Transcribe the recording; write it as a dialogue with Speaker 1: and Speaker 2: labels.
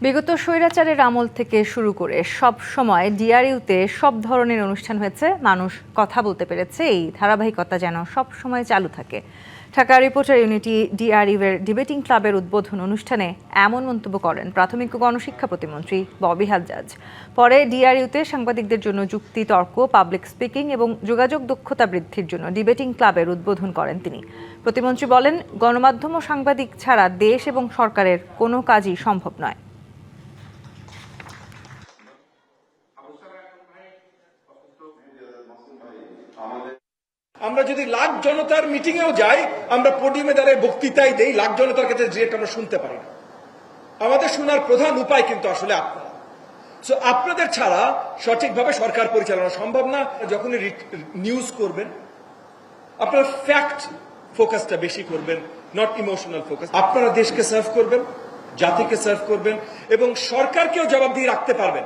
Speaker 1: বিগত স্বৈরাচারের আমল থেকে শুরু করে সব সময় ডিআরইউতে সব ধরনের অনুষ্ঠান হয়েছে, মানুষ কথা বলতে পেরেছে। এই ধারাবাহিকতা যেন সব সময় চালু থাকে। ঢাকা রিপোর্টার ইউনিটি ডিআরইউয়ের ডিবেটিং ক্লাবের উদ্বোধন অনুষ্ঠানে এমন মন্তব্য করেন প্রাথমিক ও গণশিক্ষা প্রতিমন্ত্রী ববি হাজ্জাজ। পরে ডিআরইউতে সাংবাদিকদের জন্য যুক্তি তর্ক, পাবলিক স্পিকিং এবং যোগাযোগ দক্ষতা বৃদ্ধির জন্য ডিবেটিং ক্লাবের উদ্বোধন করেন তিনি। প্রতিমন্ত্রী বলেন, গণমাধ্যম ও সাংবাদিক ছাড়া দেশ এবং সরকারের কোনো কাজই সম্ভব নয়।
Speaker 2: আমরা যদি লাখ জনতার মিটিং এও যাই, আমরা পোডিয়ামে দাঁড়িয়ে বক্তৃতাই দেই, লাখ জনতার কাছে ডিরেক্ট আমরা শুনতে পারি না। আমাদের শোনার প্রধান উপায় কিন্তু আসলে আপনারা। সো আপনাদের ছাড়া সঠিকভাবে সরকার পরিচালনা সম্ভব না। যখনই নিউজ করবেন, আপনারা ফ্যাক্ট ফোকাসটা বেশি করবেন, নট ইমোশনাল ফোকাস। আপনারা দেশকে সার্ভ করবেন, জাতিকে সার্ভ করবেন এবং সরকারকেও জবাবদিহি রাখতে পারবেন।